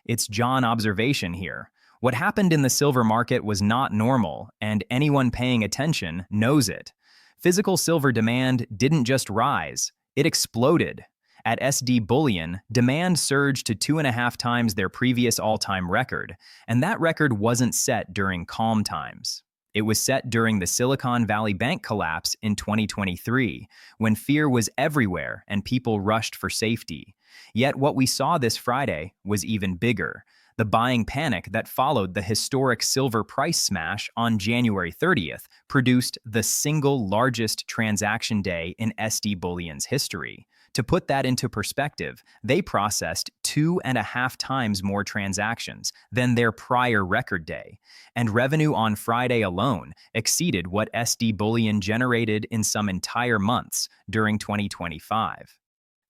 It's John Observation here. What happened in the silver market was not normal, and anyone paying attention knows it. Physical silver demand didn't just rise, it exploded. At SD Bullion, demand surged to 2.5 times their previous all-time record, and that record wasn't set during calm times. It was set during the Silicon Valley Bank collapse in 2023, when fear was everywhere and people rushed for safety. Yet what we saw this Friday was even bigger. The buying panic that followed the historic silver price smash on January 30th produced the single largest transaction day in SD Bullion's history. To put that into perspective, they processed 2.5 times more transactions than their prior record day, and revenue on Friday alone exceeded what SD Bullion generated in some entire months during 2025.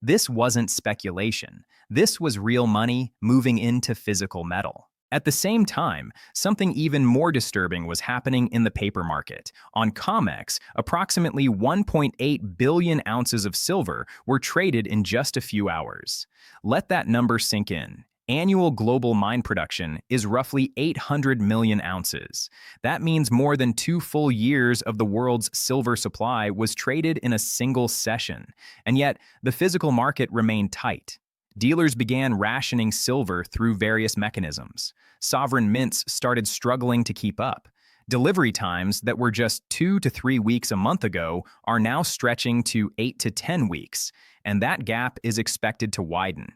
This wasn't speculation. This was real money moving into physical metal. At the same time, something even more disturbing was happening in the paper market. On COMEX, approximately 1.8 billion ounces of silver were traded in just a few hours. Let that number sink in. Annual global mine production is roughly 800 million ounces. That means more than 2 full years of the world's silver supply was traded in a single session. And yet, the physical market remained tight. Dealers began rationing silver through various mechanisms. Sovereign mints started struggling to keep up. Delivery times that were just 2 to 3 weeks a month ago are now stretching to 8 to 10 weeks, and that gap is expected to widen.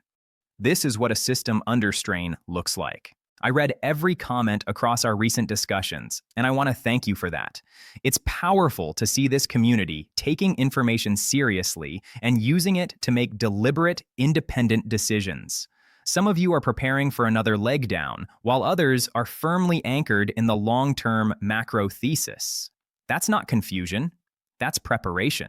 This is what a system under strain looks like. I read every comment across our recent discussions, and I want to thank you for that. It's powerful to see this community taking information seriously and using it to make deliberate, independent decisions. Some of you are preparing for another leg down, while others are firmly anchored in the long-term macro thesis. That's not confusion. That's preparation.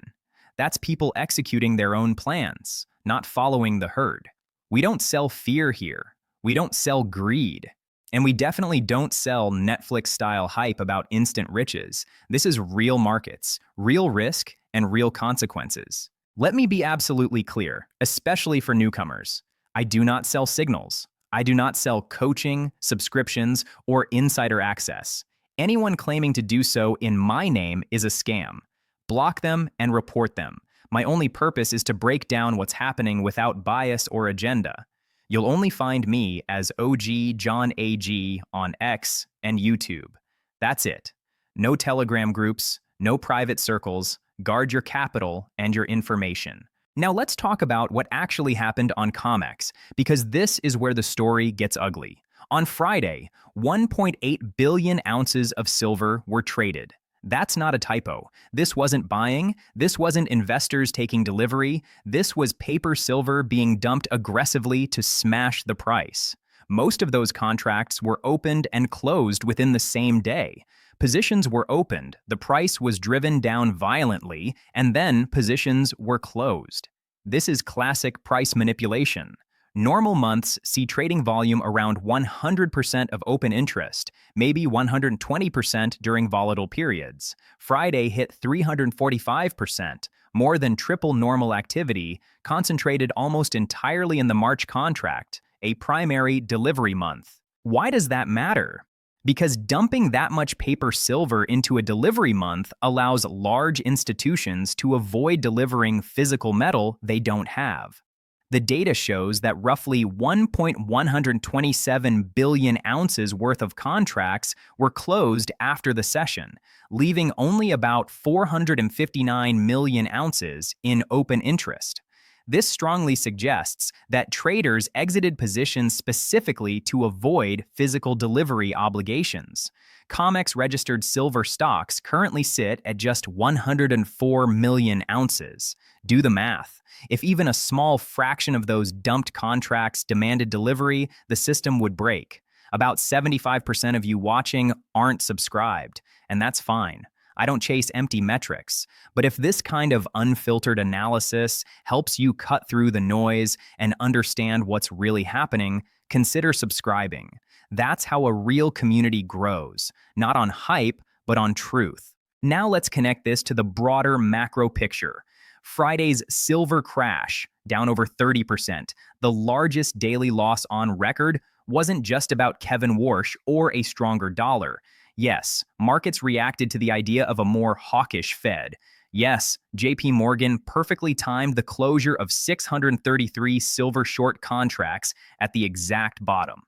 That's people executing their own plans, not following the herd. We don't sell fear here. We don't sell greed. And we definitely don't sell Netflix-style hype about instant riches. This is real markets, real risk, and real consequences. Let me be absolutely clear, especially for newcomers. I do not sell signals. I do not sell coaching, subscriptions, or insider access. Anyone claiming to do so in my name is a scam. Block them and report them. My only purpose is to break down what's happening without bias or agenda. You'll only find me as OG John AG on X and YouTube. That's it. No Telegram groups, no private circles. Guard your capital and your information. Now let's talk about what actually happened on COMEX, because this is where the story gets ugly. On Friday, 1.8 billion ounces of silver were traded. That's not a typo. This wasn't buying. This wasn't investors taking delivery. This was paper silver being dumped aggressively to smash the price. Most of those contracts were opened and closed within the same day. Positions were opened, the price was driven down violently, and then positions were closed. This is classic price manipulation. Normal months see trading volume around 100% of open interest, maybe 120% during volatile periods. Friday hit 345%, more than triple normal activity, concentrated almost entirely in the March contract, a primary delivery month. Why does that matter? Because dumping that much paper silver into a delivery month allows large institutions to avoid delivering physical metal they don't have. The data shows that roughly 1.127 billion ounces worth of contracts were closed after the session, leaving only about 459 million ounces in open interest. This strongly suggests that traders exited positions specifically to avoid physical delivery obligations. COMEX registered silver stocks currently sit at just 104 million ounces. Do the math. If even a small fraction of those dumped contracts demanded delivery, the system would break. About 75% of you watching aren't subscribed, and that's fine. I don't chase empty metrics. But if this kind of unfiltered analysis helps you cut through the noise and understand what's really happening, consider subscribing. That's how a real community grows, not on hype, but on truth. Now let's connect this to the broader macro picture. Friday's silver crash, down over 30%, the largest daily loss on record, wasn't just about Kevin Warsh or a stronger dollar. Yes, markets reacted to the idea of a more hawkish Fed. Yes, JP Morgan perfectly timed the closure of 633 silver short contracts at the exact bottom.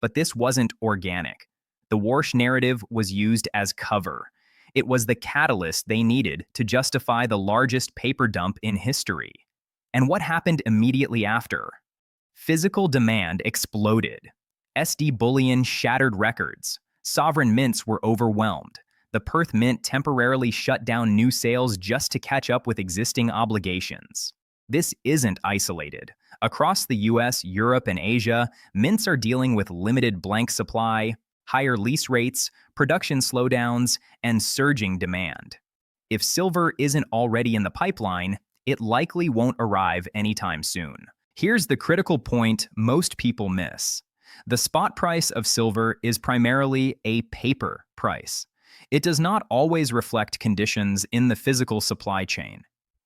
But this wasn't organic. The Warsh narrative was used as cover. It was the catalyst they needed to justify the largest paper dump in history. And what happened immediately after? Physical demand exploded. SD bullion shattered records. Sovereign mints were overwhelmed. The Perth Mint temporarily shut down new sales just to catch up with existing obligations. This isn't isolated. Across the US, Europe, and Asia, mints are dealing with limited blank supply, higher lease rates, production slowdowns, and surging demand. If silver isn't already in the pipeline, it likely won't arrive anytime soon. Here's the critical point most people miss. The spot price of silver is primarily a paper price. It does not always reflect conditions in the physical supply chain.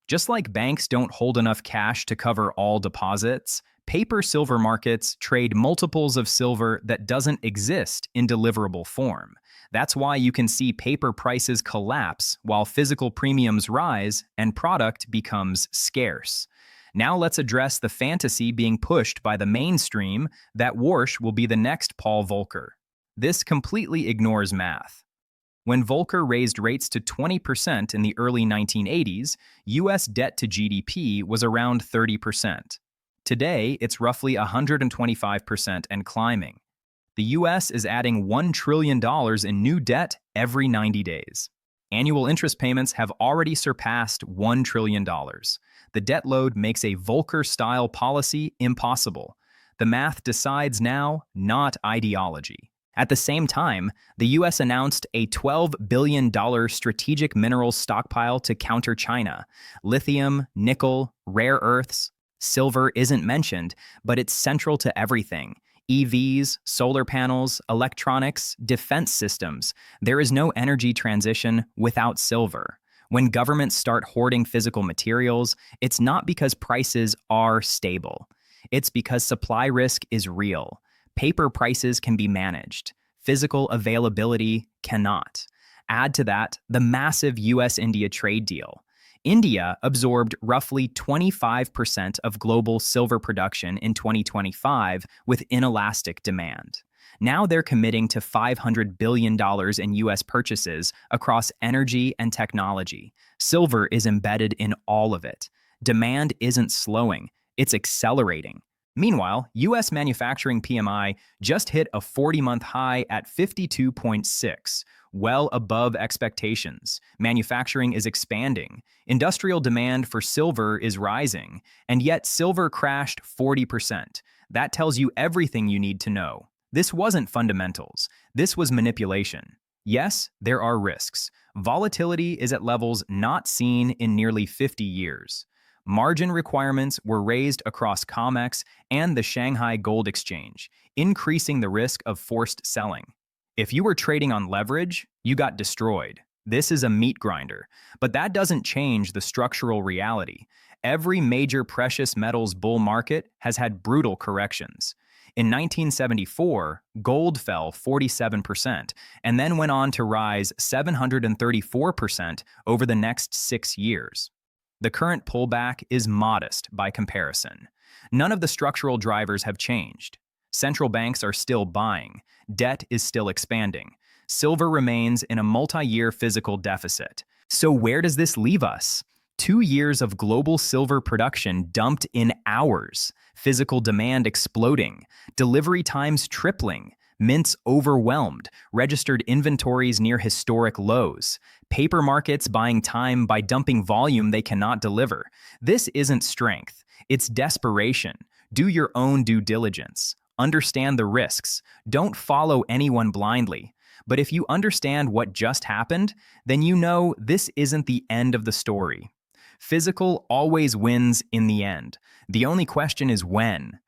Just like banks don't hold enough cash to cover all deposits, paper silver markets trade multiples of silver that doesn't exist in deliverable form. That's why you can see paper prices collapse while physical premiums rise and product becomes scarce. Now let's address the fantasy being pushed by the mainstream that Warsh will be the next Paul Volcker. This completely ignores math. When Volcker raised rates to 20% in the early 1980s, US debt to GDP was around 30%. Today, it's roughly 125% and climbing. The US is adding $1 trillion in new debt every 90 days. Annual interest payments have already surpassed $1 trillion. The debt load makes a Volcker-style policy impossible. The math decides now, not ideology. At the same time, the US announced a $12 billion strategic minerals stockpile to counter China. Lithium, nickel, rare earths, silver isn't mentioned, but it's central to everything. EVs, solar panels, electronics, defense systems. There is no energy transition without silver. When governments start hoarding physical materials, it's not because prices are stable. It's because supply risk is real. Paper prices can be managed. Physical availability cannot. Add to that the massive US-India trade deal. India absorbed roughly 25% of global silver production in 2025 with inelastic demand. Now they're committing to $500 billion in US purchases across energy and technology. Silver is embedded in all of it. Demand isn't slowing, it's accelerating. Meanwhile, US manufacturing PMI just hit a 40-month high at 52.6, well above expectations. Manufacturing is expanding. Industrial demand for silver is rising, and yet silver crashed 40%. That tells you everything you need to know. This wasn't fundamentals. This was manipulation. Yes, there are risks. Volatility is at levels not seen in nearly 50 years. Margin requirements were raised across COMEX and the Shanghai Gold Exchange, increasing the risk of forced selling. If you were trading on leverage, you got destroyed. This is a meat grinder, but that doesn't change the structural reality. Every major precious metals bull market has had brutal corrections. In 1974, gold fell 47% and then went on to rise 734% over the next 6 years. The current pullback is modest by comparison. None of the structural drivers have changed. Central banks are still buying. Debt is still expanding. Silver remains in a multi-year physical deficit. So where does this leave us? 2 years of global silver production dumped in hours. Physical demand exploding. Delivery times tripling. Mints overwhelmed. Registered inventories near historic lows. Paper markets buying time by dumping volume they cannot deliver. This isn't strength. It's desperation. Do your own due diligence. Understand the risks. Don't follow anyone blindly. But if you understand what just happened, then you know this isn't the end of the story. Physical always wins in the end. The only question is when.